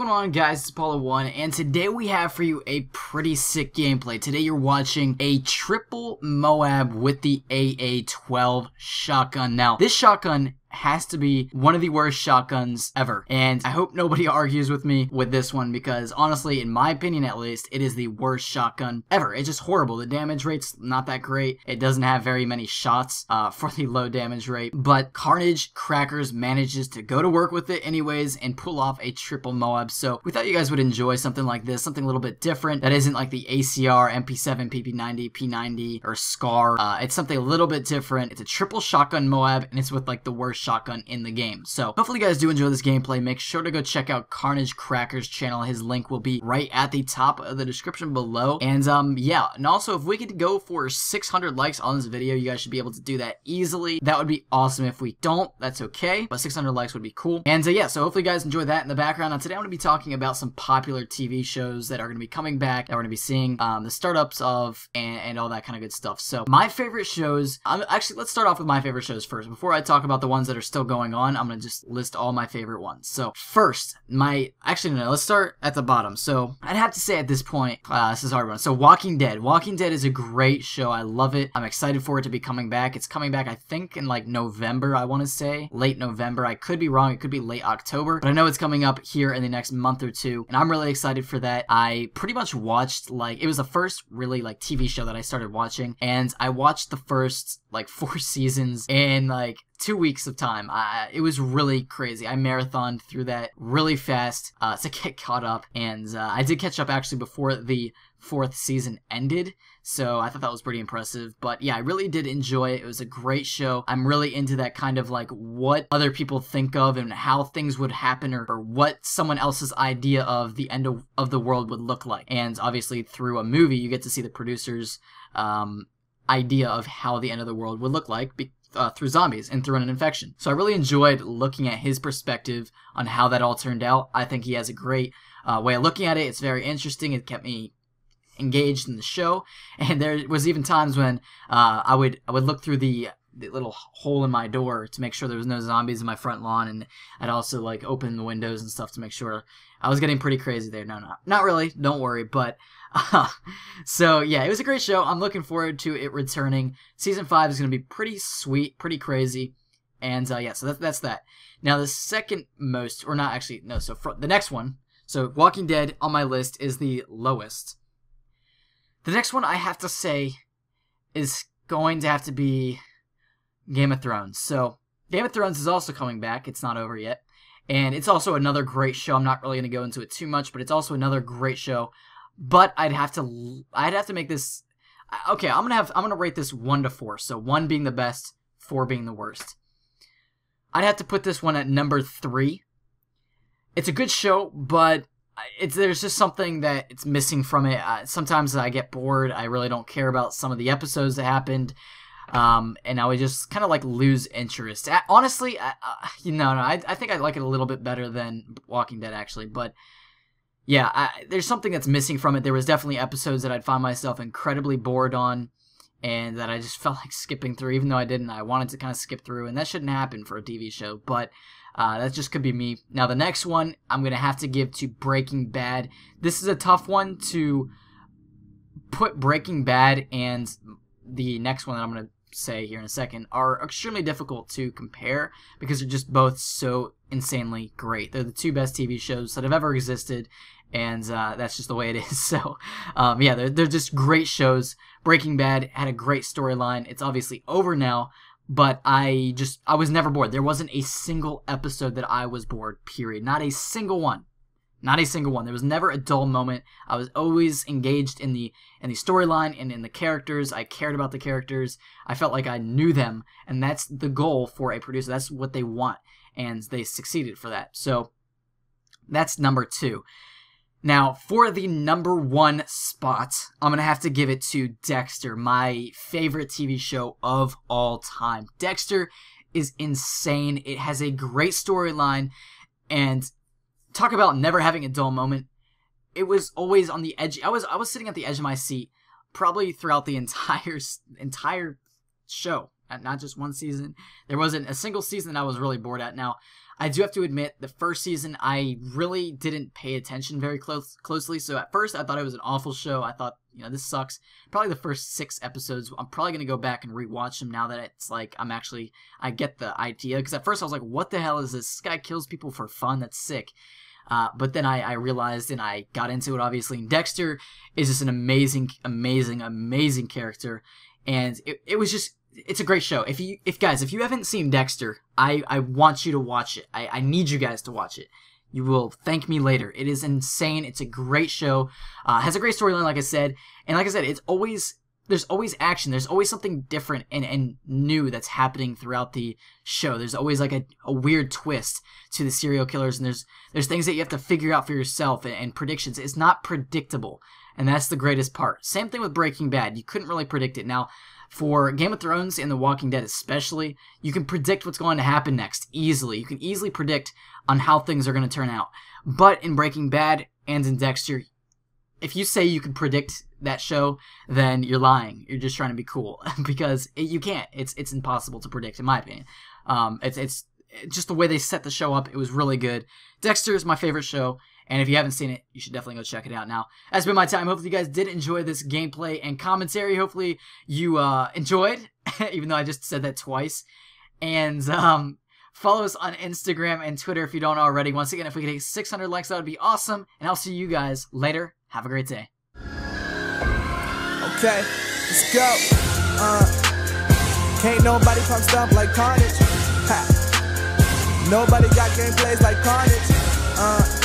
going on, guys? It's Apollo1, and today we have for you a pretty sick gameplay. Today you're watching a triple MOAB with the AA-12 shotgun. Now, this shotgun has to be one of the worst shotguns ever, and I hope nobody argues with me with this one, because honestly, in my opinion at least, it is the worst shotgun ever. It's just horrible. The damage rate's not that great. It doesn't have very many shots for the low damage rate, but Carnage Crackers manages to go to work with it anyways and pull off a triple MOAB. So we thought you guys would enjoy something like this, something a little bit different that isn't like the ACR, MP7, PP90, P90, or SCAR. It's something a little bit different. It's a triple shotgun MOAB, and it's with like the worst shotgun in the game. So hopefully you guys do enjoy this gameplay. Make sure to go check out Carnage Cracker's channel. His link will be right at the top of the description below. And yeah, and also if we could go for 600 likes on this video, you guys should be able to do that easily. That would be awesome. If we don't, that's okay, but 600 likes would be cool. And yeah, so hopefully you guys enjoy that in the background. Now today I'm going to be talking about some popular TV shows that are going to be coming back, that we're going to be seeing the startups of, and all that kind of good stuff. So my favorite shows, actually let's start off with my favorite shows first. Before I talk about the ones that are still going on, I'm going to just list all my favorite ones. So first, actually no, let's start at the bottom. So I'd have to say at this point, this is a hard one. So Walking Dead. Walking Dead is a great show. I love it. I'm excited for it to be coming back. It's coming back, I think, in like November, I want to say. Late November. I could be wrong. It could be late October. But I know it's coming up here in the next month or two. And I'm really excited for that. I pretty much watched, like, it was the first really, like, TV show that I started watching. And I watched the first, like, 4 seasons in, like, 2 weeks of time. It was really crazy. I marathoned through that really fast to get caught up, and I did catch up actually before the 4th season ended, so I thought that was pretty impressive. But yeah, I really did enjoy it. It was a great show. I'm really into that kind of like what other people think of and how things would happen, or what someone else's idea of the end of the world would look like. And obviously through a movie you get to see the producer's idea of how the end of the world would look like through zombies and through an infection. So I really enjoyed looking at his perspective on how that all turned out. I think he has a great way of looking at it. It's very interesting. It kept me engaged in the show, and there was even times when I would look through the little hole in my door to make sure there was no zombies in my front lawn, and I'd also like open the windows and stuff to make sure. I was getting pretty crazy there. No, not really, don't worry. But so yeah, it was a great show. I'm looking forward to it returning. Season 5 is going to be pretty sweet, pretty crazy. And yeah, so that's that. Now the second most, or not actually, no, so the next one, so Walking Dead on my list is the lowest. The next one I have to say is going to have to be Game of Thrones. So Game of Thrones is also coming back. It's not over yet. And it's also another great show. I'm not really going to go into it too much, but it's also another great show. But I'd have to make this, okay, I'm gonna rate this 1 to 4. So 1 being the best, 4 being the worst. I'd have to put this one at number 3. It's a good show, but there's just something that it's missing from it. Sometimes I get bored. I really don't care about some of the episodes that happened. And I would just kind of like lose interest. Honestly, I think I like it a little bit better than Walking Dead actually, but yeah, there's something that's missing from it. There was definitely episodes that I'd find myself incredibly bored on, and that I just felt like skipping through, even though I didn't. I wanted to kind of skip through, and that shouldn't happen for a TV show, but that just could be me. Now the next one I'm going to have to give to Breaking Bad. This is a tough one to put. Breaking Bad and the next one that I'm going to say here in a second are extremely difficult to compare because they're just both so insanely great. They're the 2 best TV shows that have ever existed, and that's just the way it is. So yeah, they're just great shows. Breaking Bad had a great storyline. It's obviously over now, but I was never bored. There wasn't a single episode that I was bored, period. Not a single one. Not a single one. There was never a dull moment. I was always engaged in the storyline and in the characters. I cared about the characters. I felt like I knew them, and that's the goal for a producer. That's what they want, and they succeeded for that. So that's number 2. Now, for the number 1 spot, I'm going to have to give it to Dexter, my favorite TV show of all time. Dexter is insane. It has a great storyline, and talk about never having a dull moment. It was always on the edge. I was sitting at the edge of my seat probably throughout the entire show, not just one season. There wasn't a single season that I was really bored at. Now, I do have to admit, the first season, I really didn't pay attention very closely. So at first, I thought it was an awful show. I thought, you know, this sucks. Probably the first 6 episodes, I'm probably going to go back and rewatch them now that it's like, I get the idea. Because at first I was like, what the hell is this? This guy kills people for fun. That's sick. But then I realized, and I got into it, obviously. And Dexter is just an amazing character. And it was just, it's a great show. If you haven't seen Dexter, I want you to watch it. I need you guys to watch it. You will thank me later. It is insane. It's a great show. Has a great storyline, like I said. And like I said, there's always action. There's always something different and new that's happening throughout the show. There's always like a weird twist to the serial killers, and there's things that you have to figure out for yourself and predictions. It's not predictable, and that's the greatest part. Same thing with Breaking Bad. You couldn't really predict it. Now, for Game of Thrones and The Walking Dead especially, you can predict what's going to happen next easily. You can easily predict on how things are going to turn out. But in Breaking Bad and in Dexter, if you say you can predict that show, then you're lying. You're just trying to be cool because you can't. It's impossible to predict, in my opinion. It's just the way they set the show up. It was really good. Dexter is my favorite show, and if you haven't seen it, you should definitely go check it out. Now, that's been my time. Hopefully you guys did enjoy this gameplay and commentary. Hopefully you enjoyed, even though I just said that twice. And follow us on Instagram and Twitter if you don't already. Once again, if we could hit 600 likes, that would be awesome. And I'll see you guys later. Have a great day. Okay, let's go. Can't nobody pump stuff like Carnage. Ha. Nobody got gameplays like Carnage.